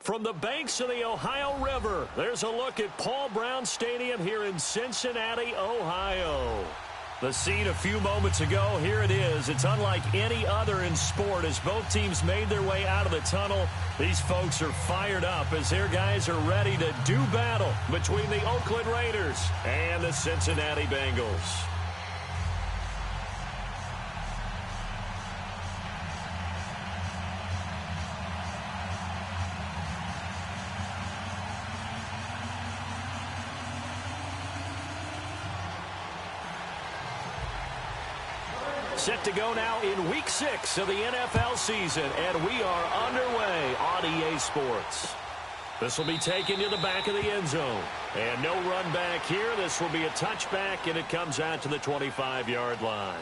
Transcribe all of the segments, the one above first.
From the banks of the Ohio River, there's a look at Paul Brown Stadium here in Cincinnati, Ohio. The scene a few moments ago, here it is. It's unlike any other in sport as both teams made their way out of the tunnel. These folks are fired up as their guys are ready to do battle between the Oakland Raiders and the Cincinnati Bengals. Set to go now in Week 6 of the NFL season, and we are underway on EA Sports. This will be taken to the back of the end zone. And no run back here. This will be a touchback, and it comes out to the 25-yard line.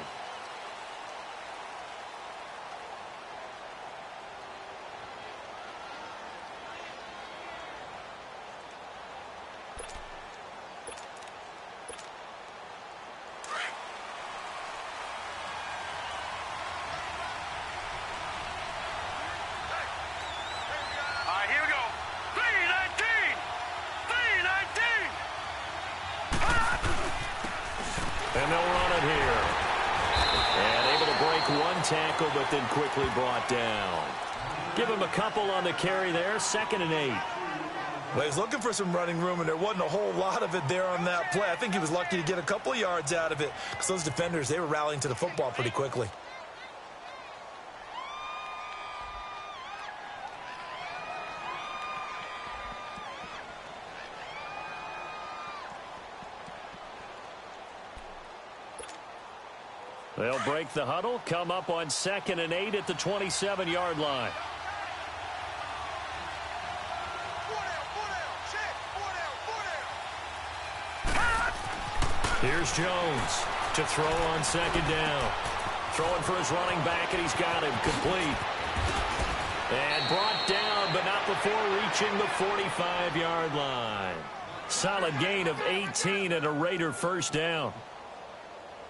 And they'll run it here. And able to break one tackle, but then quickly brought down. Give him a couple on the carry there. 2nd and 8. Well, he was looking for some running room, and there wasn't a whole lot of it there on that play. I think he was lucky to get a couple of yards out of it because those defenders, they were rallying to the football pretty quickly. They'll break the huddle, come up on 2nd and 8 at the 27-yard line. Here's Jones to throw on 2nd down. Throwing for his running back, and he's got him complete. And brought down, but not before reaching the 45-yard line. Solid gain of 18 and a Raider first down.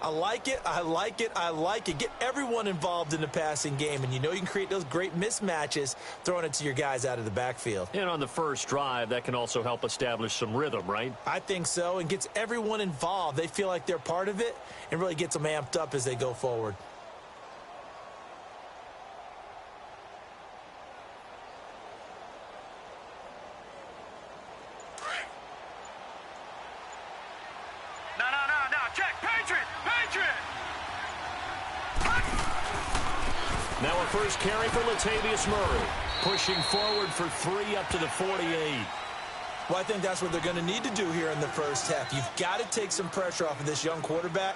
I like it, I like it, I like it. Get everyone involved in the passing game, and you know you can create those great mismatches throwing it to your guys out of the backfield. And on the first drive, that can also help establish some rhythm, right? I think so, and gets everyone involved. They feel like they're part of it and really gets them amped up as they go forward. Now a first carry for Latavius Murray. Pushing forward for 3 up to the 48. Well, I think that's what they're going to need to do here in the first half. You've got to take some pressure off of this young quarterback,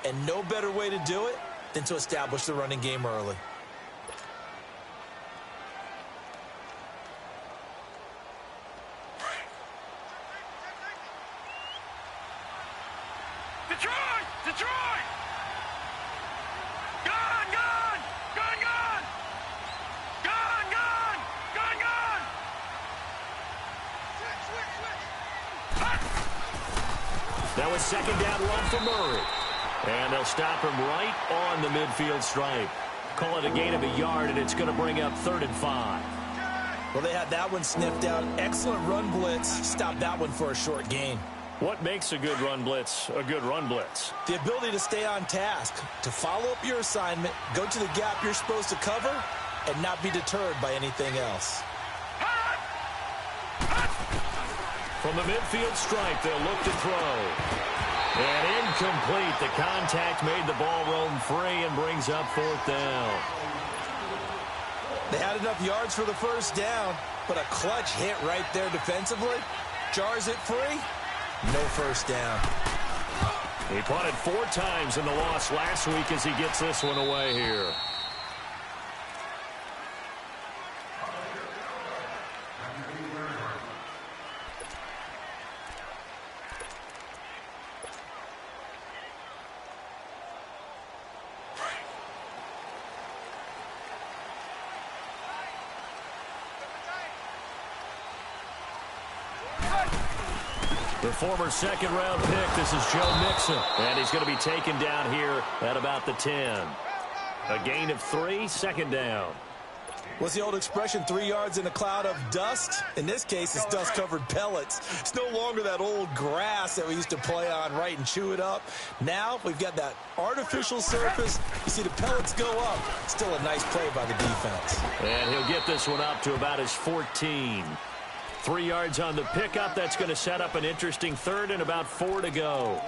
and no better way to do it than to establish the running game early. Detroit! Now a 2nd down run for Murray. And they'll stop him right on the midfield stripe. Call it a gain of a yard, and it's going to bring up 3rd and 5. Well, they had that one sniffed out. Excellent run blitz. Stop that one for a short gain. What makes a good run blitz a good run blitz? The ability to stay on task, to follow up your assignment, go to the gap you're supposed to cover, and not be deterred by anything else. From the midfield stripe, they'll look to throw. And incomplete. The contact made the ball roam free and brings up 4th down. They had enough yards for the first down, but a clutch hit right there defensively. Jars it free. No first down. He punted 4 times in the loss last week as he gets this one away here. The former 2nd-round pick, this is Joe Mixon. And he's going to be taken down here at about the 10. A gain of 3, 2nd down. What's the old expression, 3 yards in a cloud of dust? In this case, it's dust-covered pellets. It's no longer that old grass that we used to play on, right, and chew it up. Now we've got that artificial surface. You see the pellets go up. Still a nice play by the defense. And he'll get this one up to about his 14. 3 yards on the pickup. That's going to set up an interesting third and about 4 to go.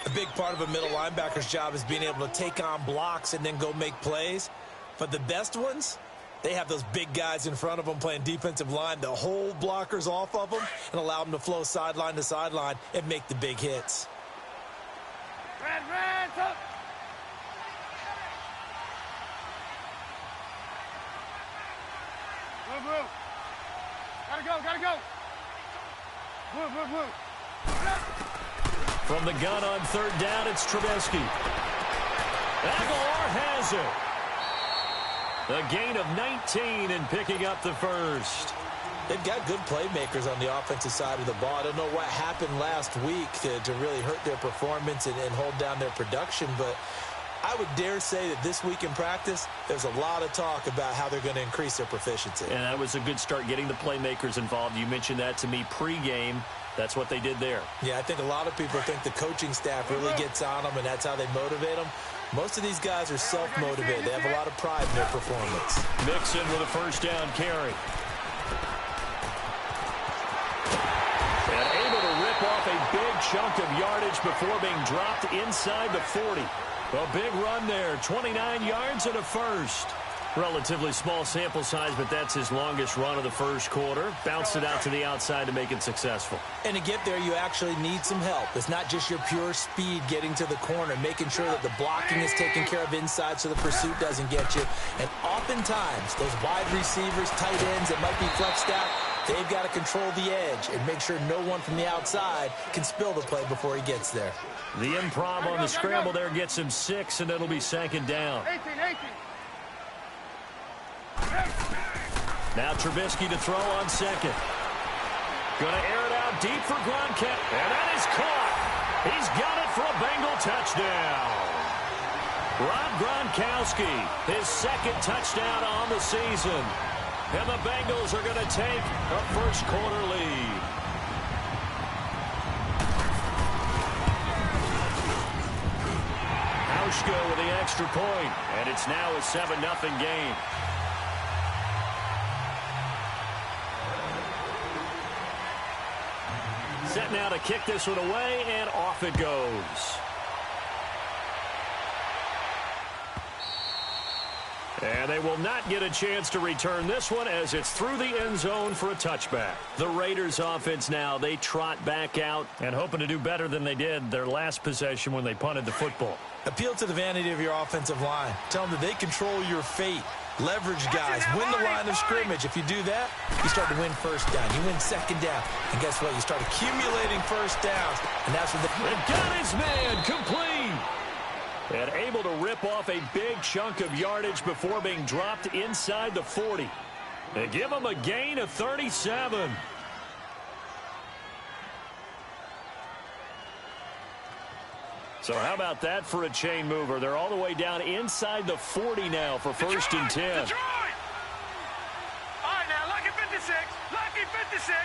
A big part of a middle linebacker's job is being able to take on blocks and then go make plays. But the best ones, they have those big guys in front of them playing defensive line to hold blockers off of them and allow them to flow sideline to sideline and make the big hits. Red, up. Move. Gotta go. Move. From the gun on third down, it's Trubisky. Aguilar has it. A gain of 19 and picking up the first. They've got good playmakers on the offensive side of the ball. I don't know what happened last week to really hurt their performance and hold down their production, but I would dare say that this week in practice, there's a lot of talk about how they're going to increase their proficiency. And that was a good start getting the playmakers involved. You mentioned that to me pregame. That's what they did there. Yeah, I think a lot of people think the coaching staff really gets on them, and that's how they motivate them. Most of these guys are self-motivated. They have a lot of pride in their performance. Mixon with a first down carry. And able to rip off a big chunk of yardage before being dropped inside the 40. A big run there, 29 yards and a first. Relatively small sample size, but that's his longest run of the first quarter. Bounced it out to the outside to make it successful. And to get there, you actually need some help. It's not just your pure speed getting to the corner, making sure that the blocking is taken care of inside so the pursuit doesn't get you. And oftentimes, those wide receivers, tight ends that might be flexed out, they've got to control the edge and make sure no one from the outside can spill the play before he gets there. The improv on the scramble there gets him 6, and it'll be second down. 18. Now Trubisky to throw on second. Going to air it out deep for Gronkowski. And that is caught. He's got it for a Bengal touchdown. Rob Gronkowski, his second touchdown on the season. And the Bengals are going to take a first quarter lead. Hauschka with the extra point, and it's now a 7-0 game. Set now to kick this one away, and off it goes. And they will not get a chance to return this one as it's through the end zone for a touchback. The Raiders offense now, they trot back out and hoping to do better than they did their last possession when they punted the football. Appeal to the vanity of your offensive line. Tell them that they control your fate. Leverage guys. Win the line of scrimmage. If you do that, you start to win first down. You win second down. And guess what? You start accumulating first downs. And that's what they got his man complete. And able to rip off a big chunk of yardage before being dropped inside the 40. They give him a gain of 37. So how about that for a chain mover? They're all the way down inside the 40 now for first and 10. Detroit! All right, now, lucky 56. Lucky 56.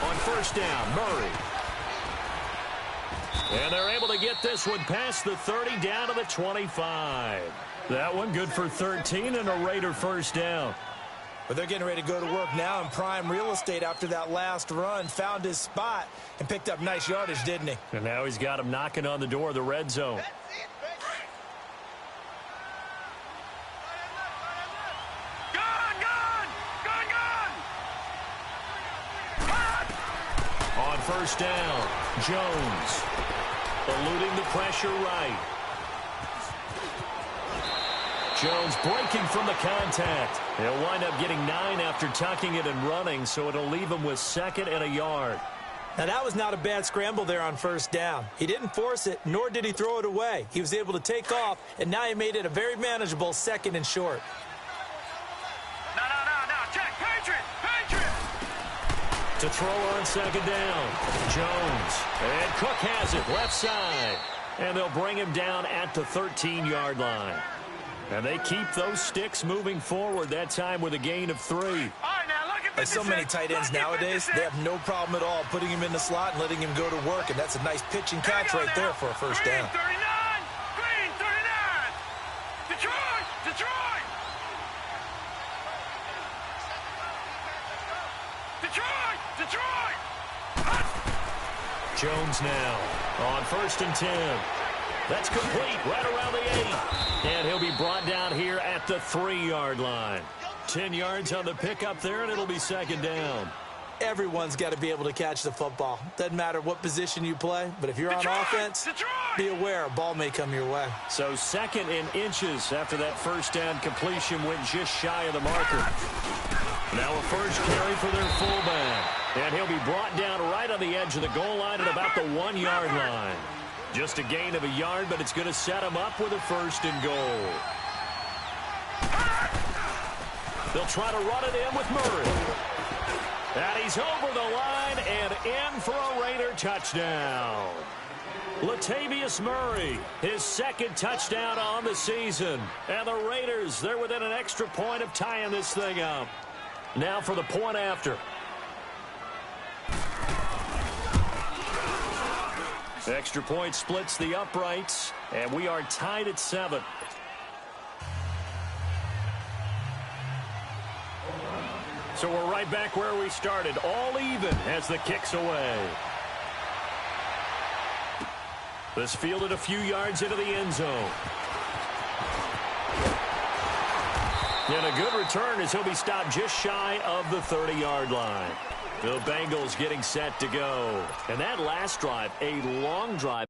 On first down, Murray. And they're able to get this one past the 30 down to the 25. That one good for 13 and a Raider first down. But they're getting ready to go to work now in prime real estate after that last run. Found his spot and picked up nice yardage, didn't he? And now he's got him knocking on the door of the red zone. On first down, Jones eluding the pressure right. Jones breaking from the contact. He'll wind up getting 9 after tucking it and running, so it'll leave him with 2nd and a yard. Now, that was not a bad scramble there on first down. He didn't force it, nor did he throw it away. He was able to take off, and now he made it a very manageable 2nd and short. No. Check. Patriot. To throw on 2nd down, Jones. And Cook has it, left side. And they'll bring him down at the 13-yard line. And they keep those sticks moving forward, that time with a gain of 3. All right, now look at 56. Like so many tight ends nowadays, they have no problem at all putting him in the slot and letting him go to work, and that's a nice pitch and catch right there for a first down. 39, Green, 39. Detroit, Detroit. Detroit, Detroit. Jones now on 1st and 10. That's complete right around the 8. And he'll be brought down here at the 3-yard line. 10 yards on the pickup there, and it'll be 2nd down. Everyone's got to be able to catch the football. Doesn't matter what position you play, but if you're on offense, be aware a ball may come your way. So 2nd and inches after that first down completion went just shy of the marker. Now a first carry for their fullback. And he'll be brought down right on the edge of the goal line at about the 1-yard line. Just a gain of a yard, but it's going to set him up with a 1st and goal. They'll try to run it in with Murray. And he's over the line and in for a Raider touchdown. Latavius Murray, his 2nd touchdown on the season. And the Raiders, they're within an extra point of tying this thing up. Now for the point after. Extra point splits the uprights, and we are tied at 7. So we're right back where we started, all even as the kick's away. This fielded a few yards into the end zone. And a good return as he'll be stopped just shy of the 30-yard line. The Bengals getting set to go. And that last drive, a long drive.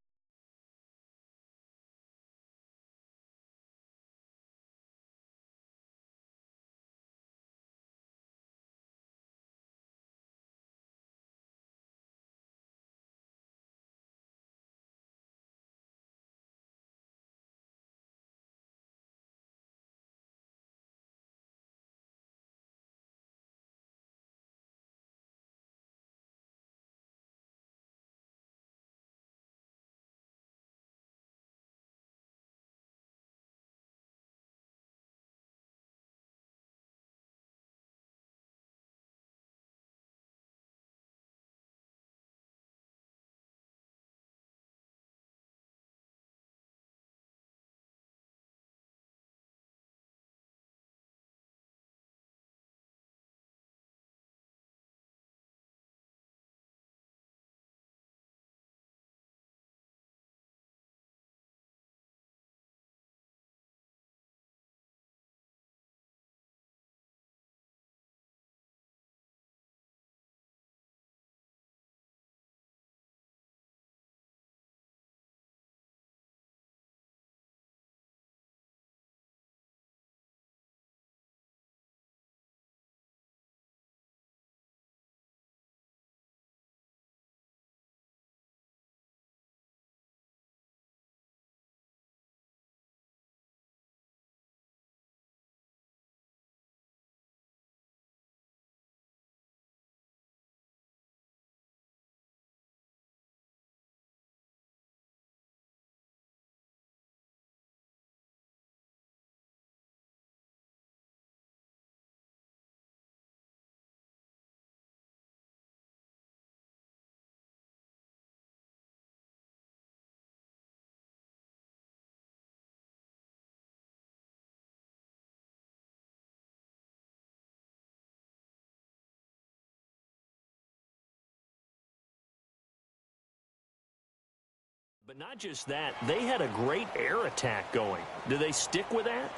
But not just that, they had a great air attack going. Do they stick with that?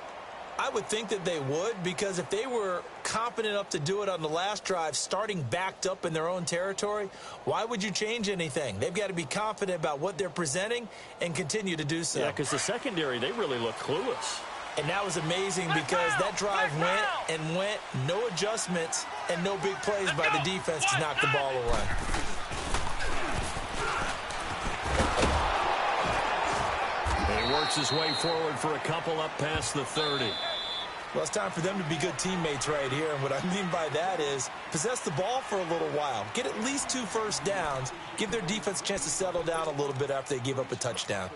I would think that they would, because if they were competent enough to do it on the last drive, starting backed up in their own territory, why would you change anything? They've got to be confident about what they're presenting and continue to do so. Yeah, because the secondary, they really look clueless. And that was amazing because that drive went, no adjustments, and no big plays by the defense to knock the ball away. He works his way forward for a couple up past the 30. Well, it's time for them to be good teammates right here. And what I mean by that is possess the ball for a little while. Get at least 2 first downs. Give their defense a chance to settle down a little bit after they give up a touchdown.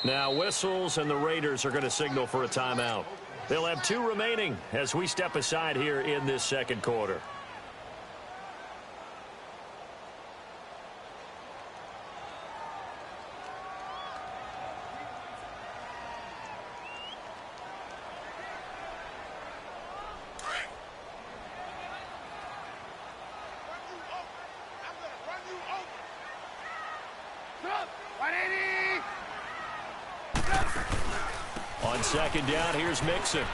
Now whistles, and the Raiders are going to signal for a timeout. They'll have 2 remaining as we step aside here in this second quarter. On second down, here's Mixon.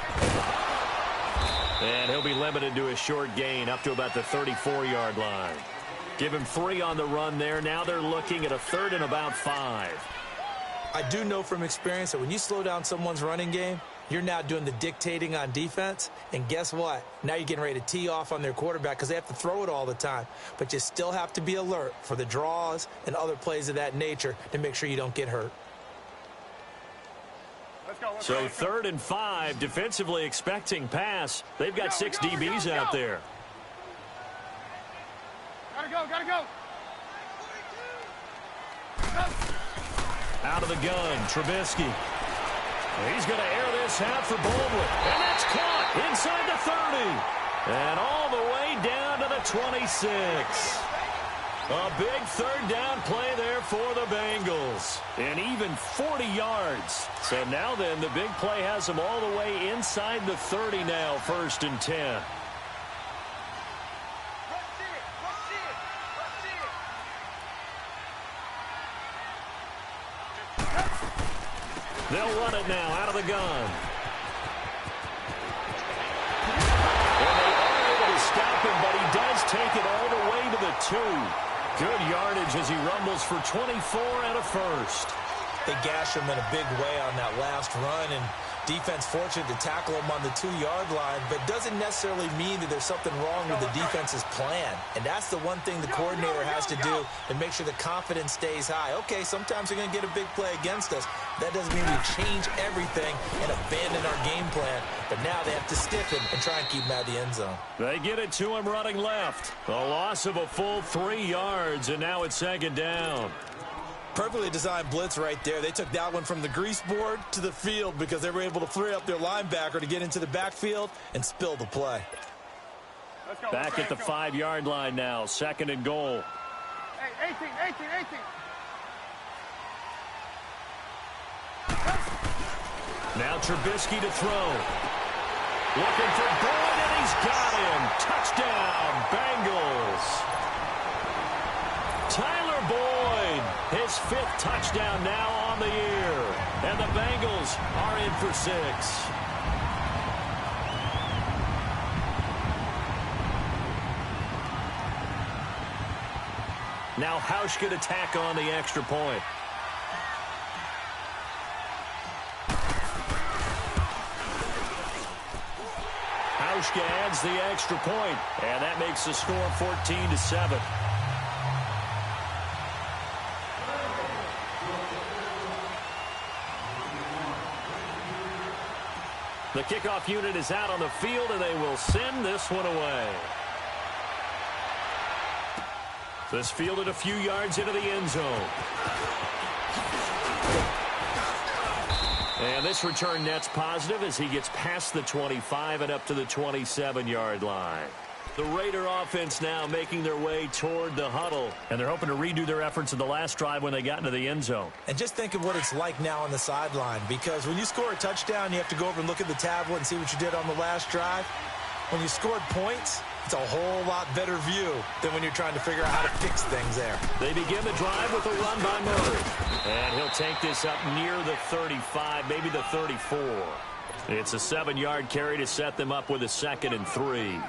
And he'll be limited to a short gain up to about the 34-yard line. Give him 3 on the run there. Now they're looking at a 3rd and about 5. I do know from experience that when you slow down someone's running game, you're now doing the dictating on defense. And guess what? Now you're getting ready to tee off on their quarterback because they have to throw it all the time. But you still have to be alert for the draws and other plays of that nature to make sure you don't get hurt. So 3rd and 5, defensively expecting pass. They've got 6 DBs out there. Gotta go. Out of the gun, Trubisky. He's going to air this out for Baldwin. And that's caught inside the 30. And all the way down to the 26. A big 3rd down play there for the Bengals. And even 40 yards. So now then, the big play has them all the way inside the 30 now, 1st and 10. They'll run it now out of the gun. And they are able to stop him, but he does take it all the way to the 2. Good yardage as he rumbles for 24 and a 1st. They gash him in a big way on that last run, and defense fortunate to tackle him on the 2-yard line, but doesn't necessarily mean that there's something wrong with the defense's plan. And that's the one thing the coordinator has to do to make sure the confidence stays high. Okay, sometimes they're going to get a big play against us. That doesn't mean we change everything and abandon our game plan. But now they have to stiffen and try and keep him out of the end zone. They get it to him running left. A loss of a full 3 yards, and now it's 2nd down. Perfectly designed blitz right there. They took that one from the grease board to the field because they were able to free up their linebacker to get into the backfield and spill the play. Back at the 5-yard line now, 2nd and goal. Hey, 18. Now Trubisky to throw. Looking for Boyd, and he's got him. Touchdown, Bengals. Tyler Boyd, his 5th touchdown now on the year. And the Bengals are in for 6. Now Hausch could attack on the extra point. Hausch adds the extra point, and that makes the score 14-7. The kickoff unit is out on the field, and they will send this one away. This fielded a few yards into the end zone. And this return net's positive as he gets past the 25 and up to the 27-yard line. The Raider offense now making their way toward the huddle, and they're hoping to redo their efforts in the last drive when they got into the end zone. And just think of what it's like now on the sideline, because when you score a touchdown, you have to go over and look at the tablet and see what you did on the last drive. When you scored points, it's a whole lot better view than when you're trying to figure out how to fix things there. They begin the drive with a run by Murray. And he'll take this up near the 35, maybe the 34. It's a 7-yard carry to set them up with a 2nd and 3.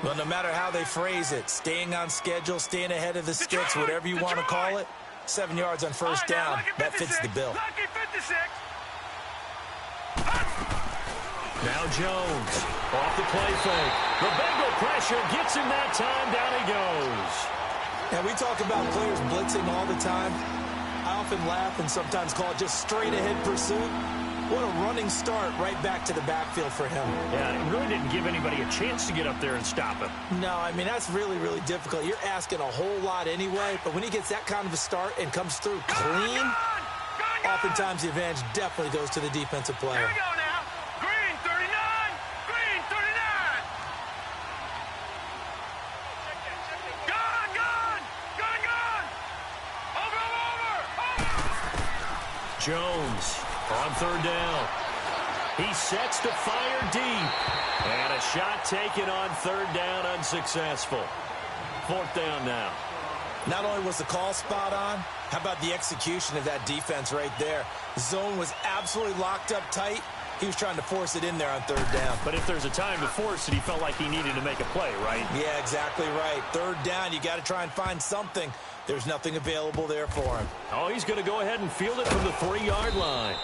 Well, no matter how they phrase it, staying on schedule, staying ahead of the sticks, whatever you want to call it, 7 yards on 1st down, that fits the bill. Now Jones, off the play fake. The Bengal pressure gets him that time. Down he goes. And we talk about players blitzing all the time. I often laugh and sometimes call it just straight-ahead pursuit. What a running start right back to the backfield for him. Yeah, it really didn't give anybody a chance to get up there and stop him. No, I mean, that's really, really difficult. You're asking a whole lot anyway, but when he gets that kind of a start and comes through clean, Oftentimes, the advantage definitely goes to the defensive player. Here we go now. Green 39. Green 39. Gun, gun. Gun, gun. Over. Jones on third down. He sets to fire deep. And a shot taken on third down, unsuccessful. Fourth down now. Not only was the call spot on, how about the execution of that defense right there? The zone was absolutely locked up tight. He was trying to force it in there on third down. But if there's a time to force it, he felt like he needed to make a play, right? Yeah, exactly right. Third down, you got to try and find something. There's nothing available there for him. Oh, he's going to go ahead and field it from the 3-yard line.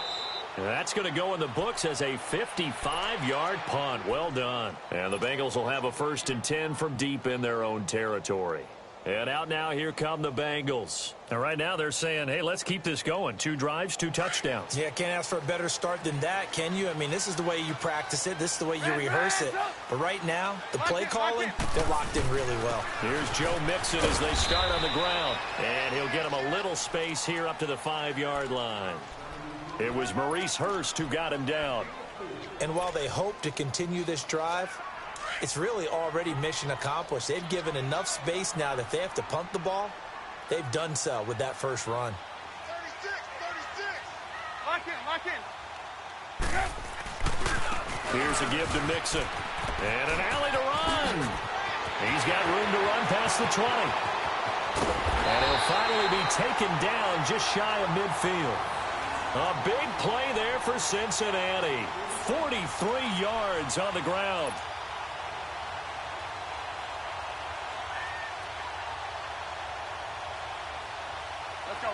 And that's going to go in the books as a 55-yard punt. Well done. And the Bengals will have a 1st and 10 from deep in their own territory. And out now, here come the Bengals. And right now they're saying, hey, let's keep this going. 2 drives, 2 touchdowns. Yeah, can't ask for a better start than that, can you? I mean, this is the way you practice it. This is the way you rehearse it. But right now, the play calling, they're locked in really well. Here's Joe Mixon as they start on the ground. And he'll get him a little space here up to the 5-yard line. It was Maurice Hurst who got him down. And while they hope to continue this drive, it's really already mission accomplished. They've given enough space now that if they have to punt the ball, they've done so with that first run. 36. Lock in. Here's a give to Mixon. And an alley to run. He's got room to run past the 20. And he'll finally be taken down just shy of midfield. A big play there for Cincinnati. 43 yards on the ground.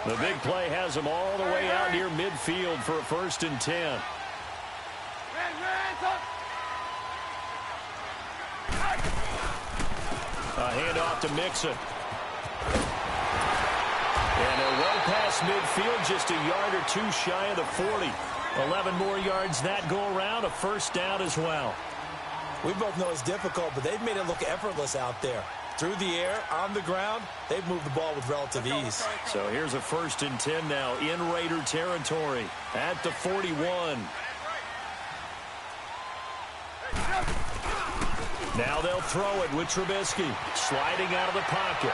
The big play has him all the way out near midfield for a 1st and 10. A handoff to Mixon. And they're well past midfield, just a yard or 2 shy of the 40. 11 more yards that go around, a 1st down as well. We both know it's difficult, but they've made it look effortless out there. Through the air, on the ground, they've moved the ball with relative ease. So here's a 1st and 10 now in Raider territory at the 41. Now they'll throw it with Trubisky sliding out of the pocket.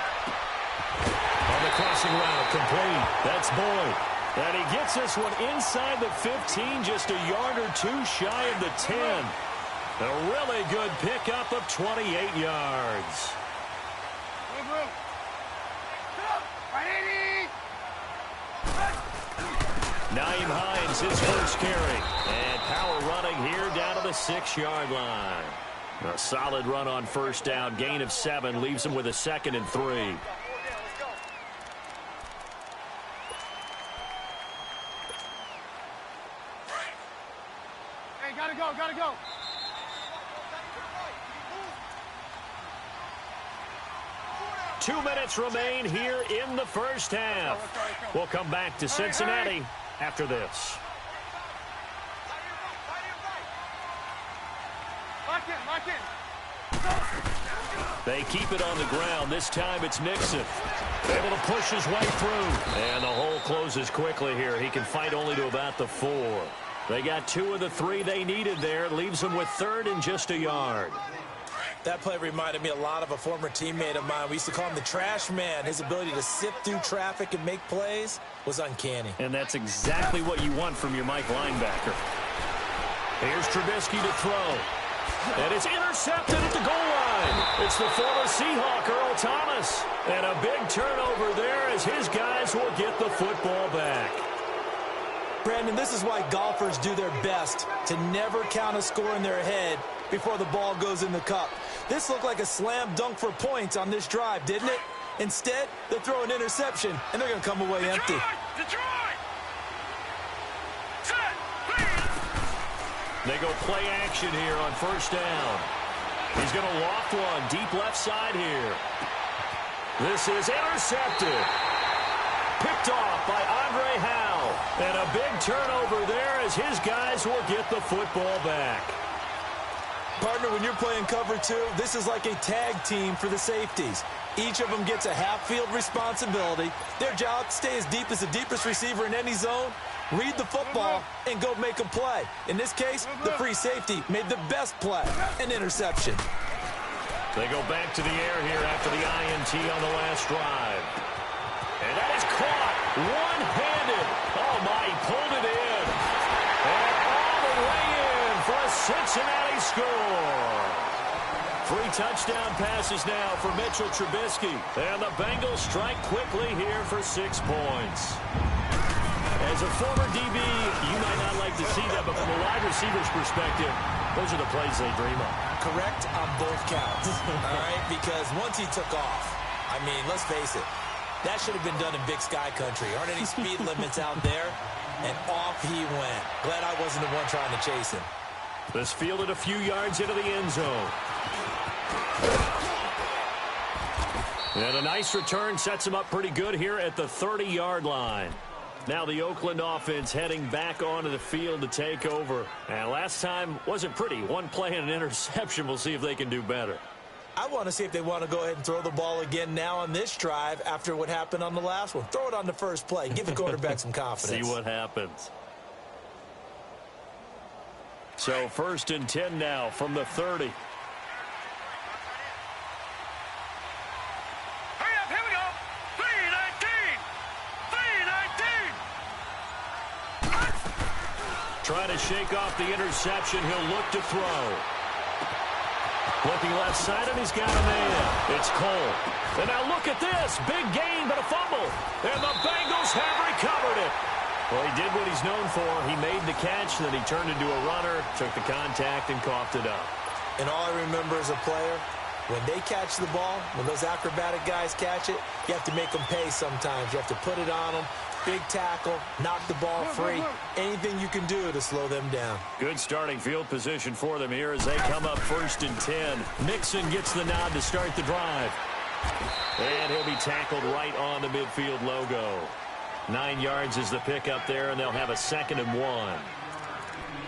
On the crossing route, complete. That's Boyd. And he gets this one inside the 15, just a yard or 2 shy of the 10. A really good pickup of 28 yards. Naeem Hines, his first carry. And power running here down to the 6-yard line. A solid run on 1st down. Gain of 7 leaves him with a 2nd and 3. Hey, gotta go. 2 minutes remain here in the 1st half. We'll come back to Cincinnati after this. Lock in. They keep it on the ground. This time it's Mixon. Able to push his way through. And the hole closes quickly here. He can fight only to about the 4. They got 2 of the 3 they needed there. Leaves them with 3rd and just a yard. That play reminded me a lot of a former teammate of mine. We used to call him the trash man. His ability to sift through traffic and make plays was uncanny. And that's exactly what you want from your Mike linebacker. Here's Trubisky to throw. And it's intercepted at the goal line. It's the former Seahawk, Earl Thomas. And a big turnover there as his guys will get the football back. Brandon, this is why golfers do their best to never count a score in their head before the ball goes in the cup. This looked like a slam dunk for points on this drive, didn't it? Instead, they throw an interception, and they're going to come away empty. Detroit! Set! They go play action here on 1st down. He's going to loft one deep left side here. This is intercepted. Picked off by Andre Howe. And a big turnover there as his guys will get the football back. Partner, when you're playing cover 2, this is like a tag team for the safeties. Each of them gets a half-field responsibility. Their job, stay as deep as the deepest receiver in any zone Read the football and go make a play. In this case, the free safety made the best play, an interception. They go back to the air here after the INT on the last drive. And that is caught one-handed. Oh, my, he pulled it in. And all the way in for a Cincinnati score. 3 touchdown passes now for Mitchell Trubisky. And the Bengals strike quickly here for 6 points. As a former DB, you might not like to see that, but from a wide receiver's perspective, those are the plays they dream of. Correct on both counts, all right? Because once he took off, I mean, let's face it, that should have been done in Big Sky country. Aren't any speed limits out there? And off he went. Glad I wasn't the one trying to chase him. This fielded a few yards into the end zone. And a nice return sets him up pretty good here at the 30-yard line. Now the Oakland offense heading back onto the field to take over. And last time wasn't pretty. 1 play and an interception. We'll see if they can do better. I want to see if they want to go ahead and throw the ball again now on this drive after what happened on the last one. Throw it on the first play. Give the quarterback some confidence. See what happens. So 1st and 10 now from the 30. Trying to shake off the interception. He'll look to throw. Looking left side, and he's got a man. It's Cole. And now look at this. Big gain, but a fumble. And the Bengals have recovered it. Well, he did what he's known for. He made the catch, then he turned into a runner, took the contact, and coughed it up. And all I remember as a player, when they catch the ball, when those acrobatic guys catch it, you have to make them pay sometimes. You have to put it on them. Big tackle, knock the ball free. Anything you can do to slow them down. Good starting field position for them here as they come up 1st and 10. Mixon gets the nod to start the drive. And he'll be tackled right on the midfield logo. 9 yards is the pickup there, and they'll have a 2nd and 1.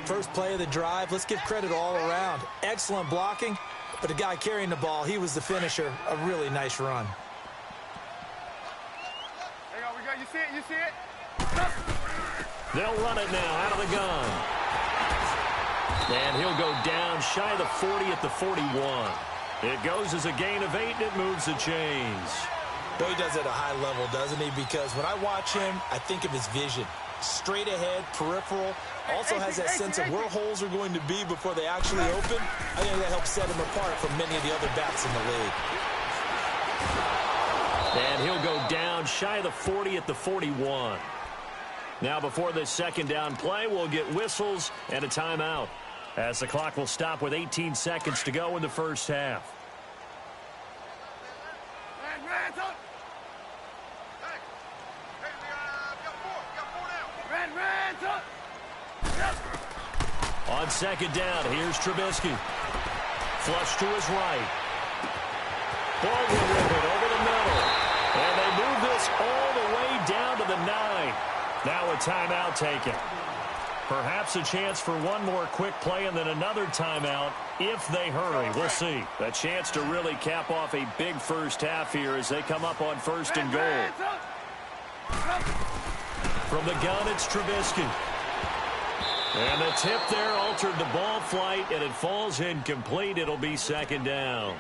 First play of the drive, let's give credit all around. Excellent blocking, but the guy carrying the ball, he was the finisher. A really nice run. You see it? You see it? They'll run it now out of the gun. And he'll go down shy of the 40 at the 41. It goes as a gain of 8, and it moves the chains. Boy, he does it at a high level, doesn't he? Because when I watch him, I think of his vision. Straight ahead, peripheral. Also has that sense of where holes are going to be before they actually open. I think that helps set him apart from many of the other backs in the league. And he'll go down shy of the 40 at the 41. Now before this 2nd down play, we'll get whistles and a timeout, as the clock will stop with 18 seconds to go in the first half. On 2nd down, here's Trubisky. Flush to his right. Baldwin with it over the middle. And they move this all the way down to the 9. Now a timeout taken. Perhaps a chance for one more quick play and then another timeout if they hurry. We'll see. A chance to really cap off a big first half here as they come up on 1st and goal. From the gun, it's Trubisky. And the tip there altered the ball flight, and it falls incomplete. It'll be 2nd down.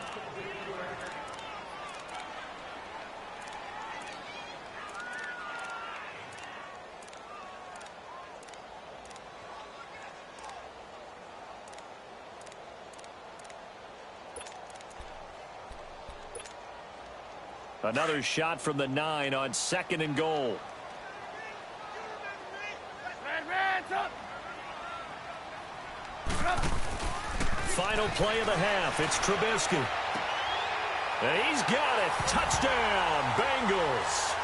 Another shot from the 9 on 2nd and goal. Final play of the half. It's Trubisky. And he's got it. Touchdown, Bengals.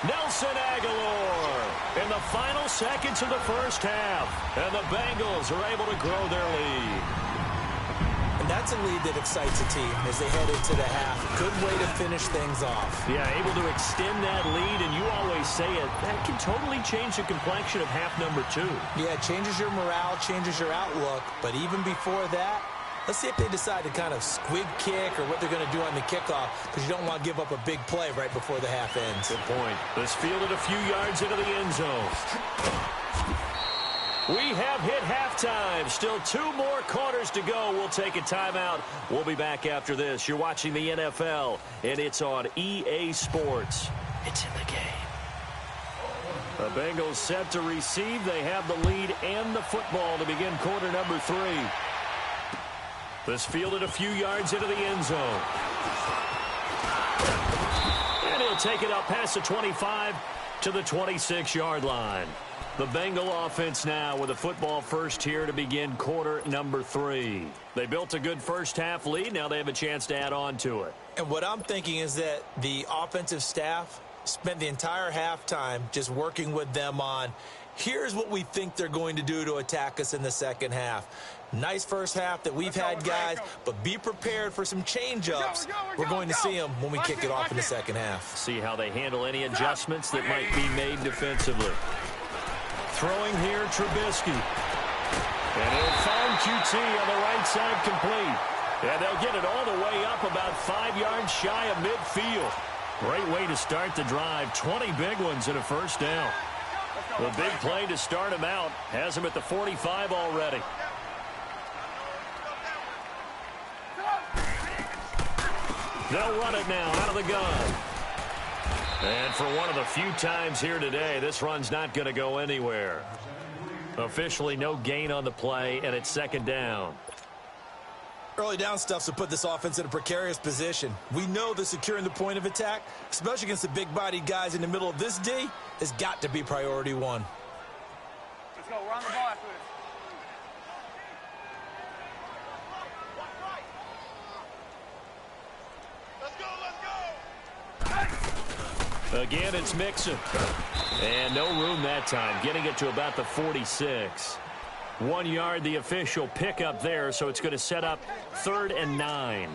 Nelson Aguilar in the final seconds of the first half. And the Bengals are able to grow their lead. And that's a lead that excites a team as they head into the half. Good way to finish things off. Yeah, able to extend that lead, and you always say it, that can totally change the complexion of half number 2. Yeah, it changes your morale, changes your outlook. But even before that, let's see if they decide to kind of squib kick or what they're going to do on the kickoff, because you don't want to give up a big play right before the half ends. Good point. This fielded a few yards into the end zone. We have hit halftime. Still 2 more quarters to go. We'll take a timeout. We'll be back after this. You're watching the NFL, and it's on EA Sports. It's in the game. The Bengals set to receive. They have the lead and the football to begin quarter number 3. This fielded a few yards into the end zone. And he'll take it up past the 25 to the 26-yard line. The Bengal offense now with a football first here to begin quarter number 3. They built a good first half lead. Now they have a chance to add on to it. And what I'm thinking is that the offensive staff spent the entire halftime just working with them on, here's what we think they're going to do to attack us in the second half. Nice first half that we've had, guys, but be prepared for some change-ups. We're going to see them when we kick it off in the second half. See how they handle any adjustments that might be made defensively. Throwing here, Trubisky. And he'll find QT on the right side complete. And they'll get it all the way up about 5 yards shy of midfield. Great way to start the drive. 20 big ones and a first down. The big play to start him out has him at the 45 already. They'll run it now out of the gun. And for one of the few times here today, this run's not going to go anywhere. Officially no gain on the play, and it's second down. Early down stuffs will put this offense in a precarious position. We know that securing the point of attack, especially against the big-bodied guys in the middle of this D, has got to be priority 1. Let's go. We're on the ball after this. Again, it's Mixon. And no room that time, getting it to about the 46. 1 yard, the official pickup there, so it's going to set up 3rd and 9.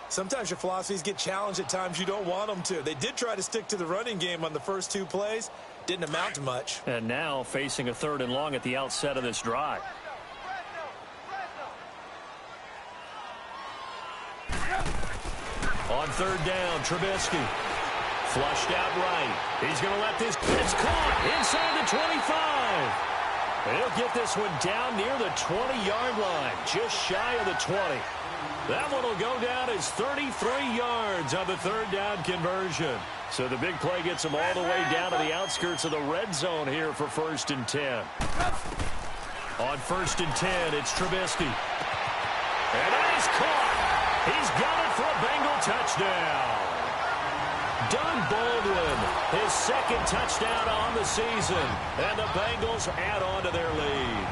Sometimes your philosophies get challenged at times you don't want them to. They did try to stick to the running game on the first 2 plays. Didn't amount to much. And now facing a 3rd and long at the outset of this drive. On 3rd down, Trubisky. Flushed out right. He's going to let this. It's caught inside the 25. He'll get this one down near the 20-yard line, just shy of the 20. That one will go down as 33 yards on the 3rd down conversion. So the big play gets him all the way down to the outskirts of the red zone here for 1st and 10. On 1st and 10, it's Trubisky. And that is caught. He's got it for a Bengal touchdown. Doug Baldwin, his 2nd touchdown on the season. And the Bengals add on to their lead.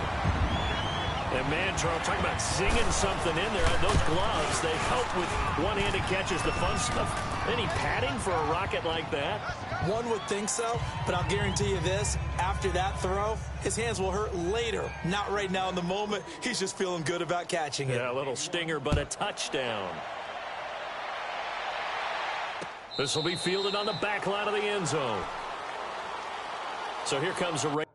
And man, Charles, talking about singing something in there. Those gloves, they help with one-handed catches, the fun stuff. Any padding for a rocket like that? One would think so, but I'll guarantee you this. After that throw, his hands will hurt later. Not right now in the moment. He's just feeling good about catching it. Yeah, a little stinger, but a touchdown. This will be fielded on the back line of the end zone. So here comes a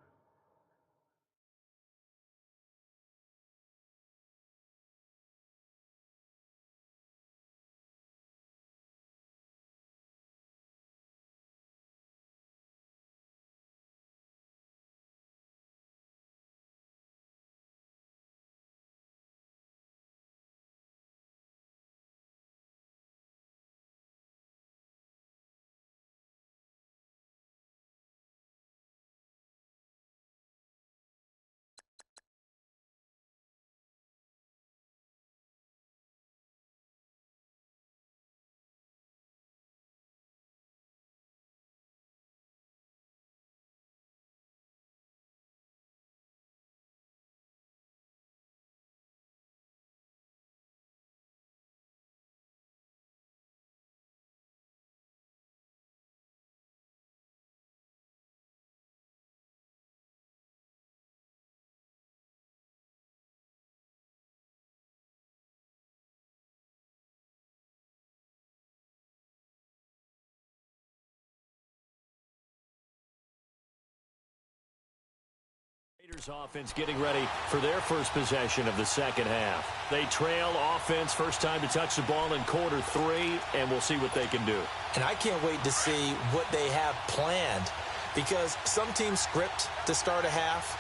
Raiders offense getting ready for their first possession of the second half. They trail offense, first time to touch the ball in quarter 3, and we'll see what they can do. And I can't wait to see what they have planned, because some teams script to start a half.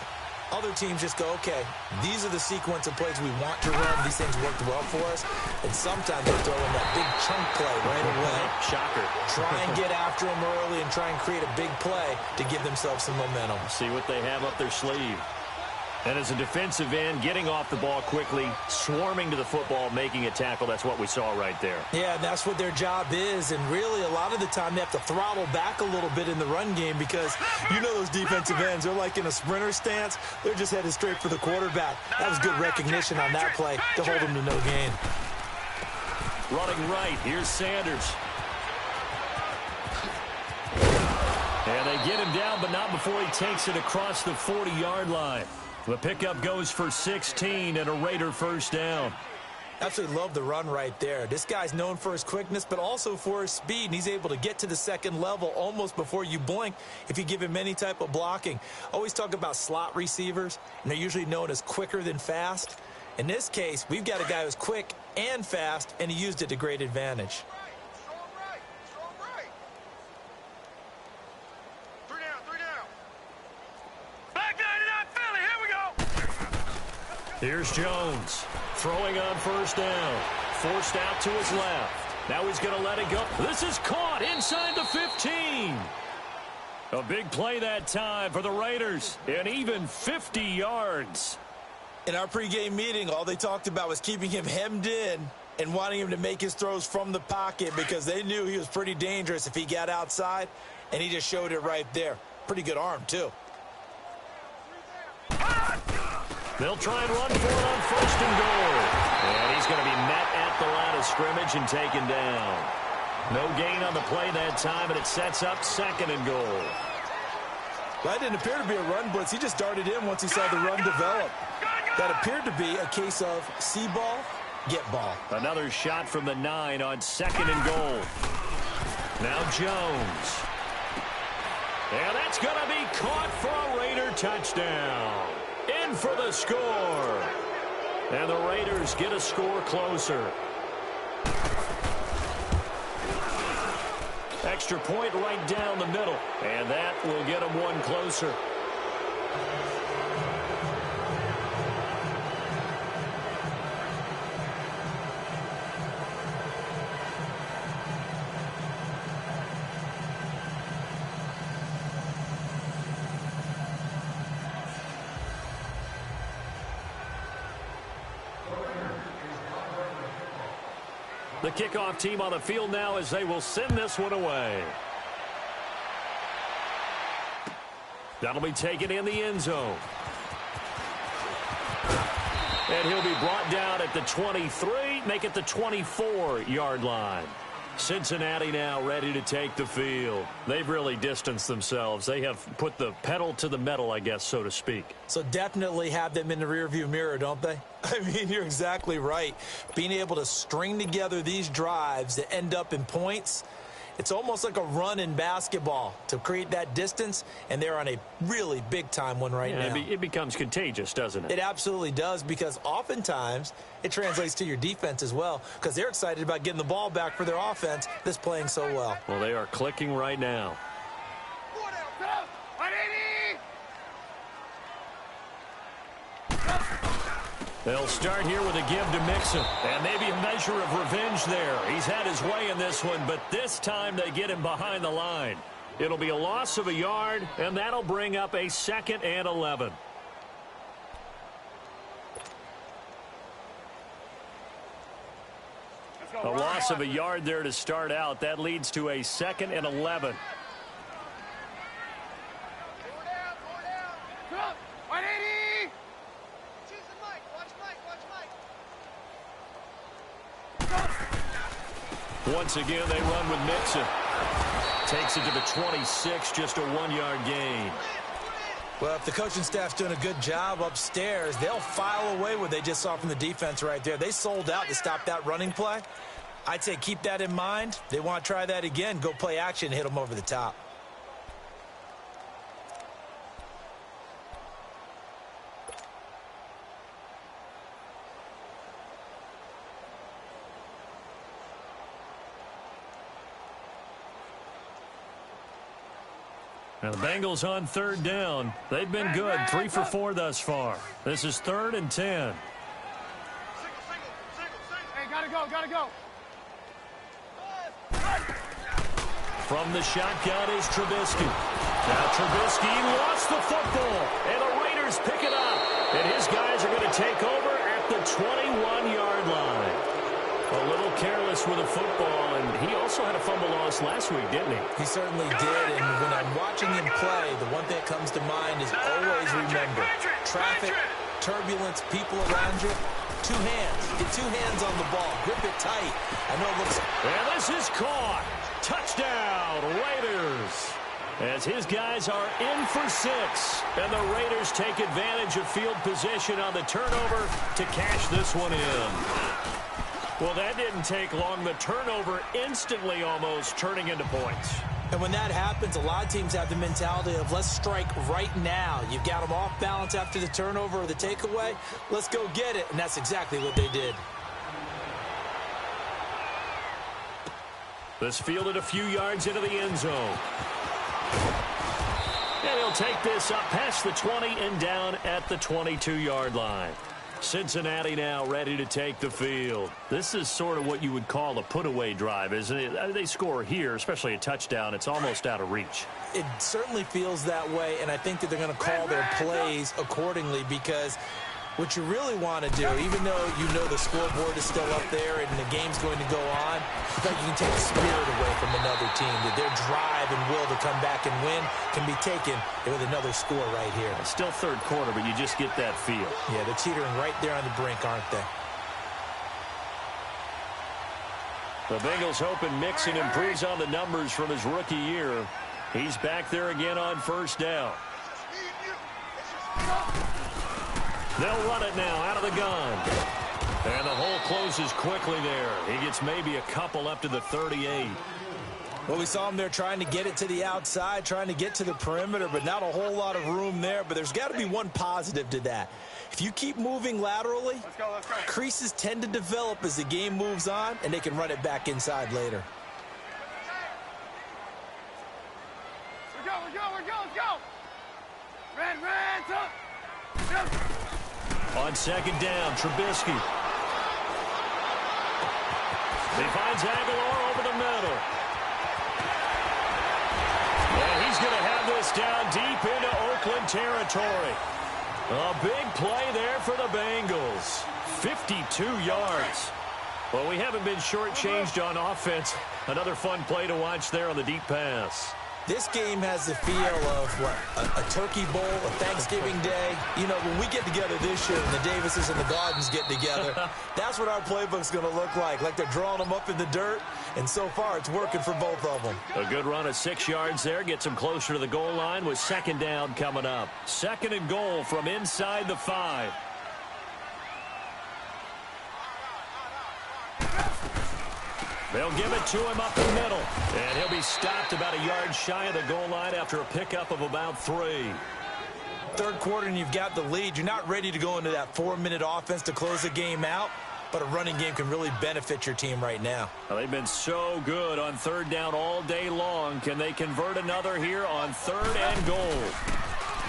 Other teams just go, okay, these are the sequence of plays we want to run. These things worked well for us. And sometimes they throw in that big chunk play right away. Shocker. Try and get after them early and try and create a big play to give themselves some momentum. See what they have up their sleeve. And as a defensive end, getting off the ball quickly, swarming to the football, making a tackle, that's what we saw right there. Yeah, and that's what their job is. And really, a lot of the time, they have to throttle back a little bit in the run game because you know those defensive ends, they're like in a sprinter stance. They're just headed straight for the quarterback. That was good recognition on that play to hold them to no gain. Running right, here's Sanders. And they get him down, but not before he takes it across the 40-yard line. The pickup goes for 16 and a Raider first down. Absolutely love the run right there. This guy's known for his quickness, but also for his speed, and he's able to get to the second level almost before you blink if you give him any type of blocking. Always talk about slot receivers, and they're usually known as quicker than fast. In this case, we've got a guy who's quick and fast, and he used it to great advantage. Here's Jones, throwing on first down, forced out to his left. Now he's going to let it go. This is caught inside the 15. A big play that time for the Raiders, and even 50 yards. In our pregame meeting, all they talked about was keeping him hemmed in and wanting him to make his throws from the pocket because they knew he was pretty dangerous if he got outside, and he just showed it right there. Pretty good arm, too. They'll try and run for it on first and goal. And he's going to be met at the line of scrimmage and taken down. No gain on the play that time, and it sets up second and goal. That didn't appear to be a run blitz. He just darted in once he saw the run develop. That appeared to be a case of see ball, get ball. Another shot from the 9 on second and goal. Now Jones. And that's going to be caught for a Raider touchdown. In for the score. And the Raiders get a score closer. Extra point right down the middle. And that will get them one closer. The kickoff team on the field now as they will send this one away. That'll be taken in the end zone. And he'll be brought down at the 23, make it the 24-yard line. Cincinnati now ready to take the field. They've really distanced themselves. They have put the pedal to the metal, I guess, so to speak. So definitely have them in the rearview mirror, don't they? I mean, you're exactly right. Being able to string together these drives that end up in points, it's almost like a run in basketball to create that distance, and they're on a really big-time one right now. It becomes contagious, doesn't it? It absolutely does, because oftentimes it translates to your defense as well, because they're excited about getting the ball back for their offense that's playing so well. Well, they are clicking right now. They'll start here with a give to Mixon. And maybe a measure of revenge there. He's had his way in this one, but this time they get him behind the line. It'll be a loss of a yard, and that'll bring up a 2nd and 11. A loss of a yard there to start out. That leads to a 2nd and 11. Once again, they run with Mixon. Takes it to the 26, just a 1-yard gain. Well, if the coaching staff's doing a good job upstairs, they'll file away what they just saw from the defense right there. They sold out to stop that running play. I'd say keep that in mind. They want to try that again. Go play action, hit them over the top. And the Bengals on third down. They've been good, 3 for 4 thus far. This is 3rd and 10. Hey, gotta go. From the shotgun is Trubisky. Now Trubisky lost the football, and the Raiders pick it up. And his guys are going to take over at the 21-yard line. A little careless with the football, and he also had a fumble loss last week, didn't he? He certainly did, and when I'm watching him play, the one thing that comes to mind is always remember, traffic, turbulence, people around you, 2 hands. Get 2 hands on the ball. Grip it tight. I know it looks... And this is caught. Touchdown, Raiders. As his guys are in for 6, and the Raiders take advantage of field position on the turnover to cash this one in. Well, that didn't take long. The turnover instantly almost turning into points. And when that happens, a lot of teams have the mentality of let's strike right now. You've got them off balance after the turnover or the takeaway. Let's go get it. And that's exactly what they did. This fielded a few yards into the end zone. And he'll take this up past the 20 and down at the 22-yard line. Cincinnati now ready to take the field. This is sort of what you would call a put-away drive, isn't it? They score here, especially a touchdown. It's almost out of reach. It certainly feels that way, and I think that they're going to call their plays accordingly because what you really want to do, even though you know the scoreboard is still up there and the game's going to go on, I think you can take the spirit away from another team. That their drive and will to come back and win can be taken with another score right here. It's still third quarter, but you just get that feel. Yeah, they're teetering right there on the brink, aren't they? The Bengals hoping Mixon improves on the numbers from his rookie year. He's back there again on first down. They'll run it now out of the gun. And the hole closes quickly there. He gets maybe a couple up to the 38. Well, we saw him there trying to get it to the outside, trying to get to the perimeter, but not a whole lot of room there. But there's got to be one positive to that. If you keep moving laterally, Let's go. creases tend to develop as the game moves on, and they can run it back inside later. We go. Let's go. Red, up. Yep. On second down, Trubisky. He finds Aguilar over the middle. And he's going to have this down deep into Oakland territory. A big play there for the Bengals. 52 yards. Well, we haven't been shortchanged on offense. Another fun play to watch there on the deep pass. This game has the feel of, what, a turkey bowl, a Thanksgiving day. You know, when we get together this year and the Davises and the Gardens get together, that's what our playbook's going to look like they're drawing them up in the dirt, and so far it's working for both of them. A good run of 6 yards there, gets them closer to the goal line with second down coming up. 2nd and goal from inside the 5. They'll give it to him up the middle. And he'll be stopped about a yard shy of the goal line after a pickup of about 3. Third quarter and you've got the lead. You're not ready to go into that 4-minute offense to close the game out, but a running game can really benefit your team right now. Well, they've been so good on third down all day long. Can they convert another here on 3rd and goal?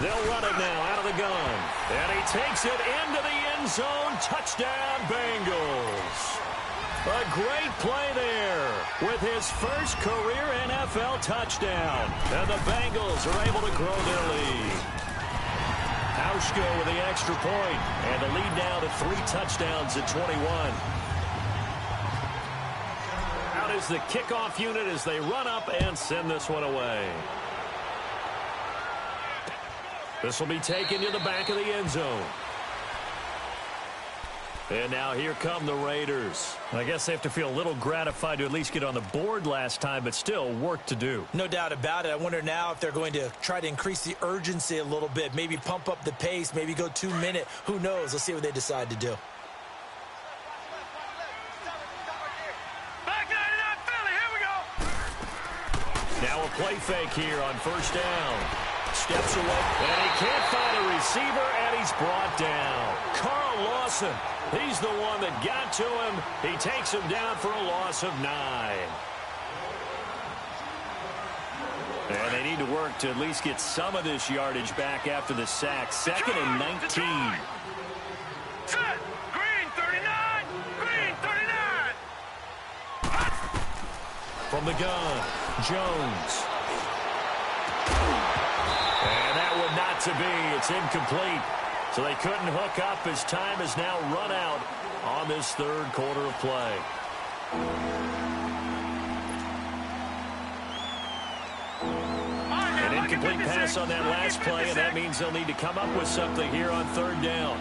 They'll run it now out of the gun. And he takes it into the end zone. Touchdown, Bengals. A great play there with his first career NFL touchdown. And the Bengals are able to grow their lead. Hauschko with the extra point, and the lead now to 3 touchdowns at 21. Out is the kickoff unit as they run up and send this one away. This will be taken to the back of the end zone. And now here come the Raiders. I guess they have to feel a little gratified to at least get on the board last time, but still work to do. No doubt about it. I wonder now if they're going to try to increase the urgency a little bit, maybe pump up the pace, maybe go 2-minute. Who knows? Let's see what they decide to do. Back 99 Philly, here we go. Now a play fake here on first down. Steps away, and he can't find a receiver, and he's brought down. Carl Lawson, he's the one that got to him. He takes him down for a loss of 9. And they need to work to at least get some of this yardage back after the sack. 2nd and 19. Set. Green 39. Green 39. From the gun, Jones. And that one not to be. It's incomplete. So they couldn't hook up as time has now run out on this third quarter of play. An incomplete pass on that last play, and that means they'll need to come up with something here on third down.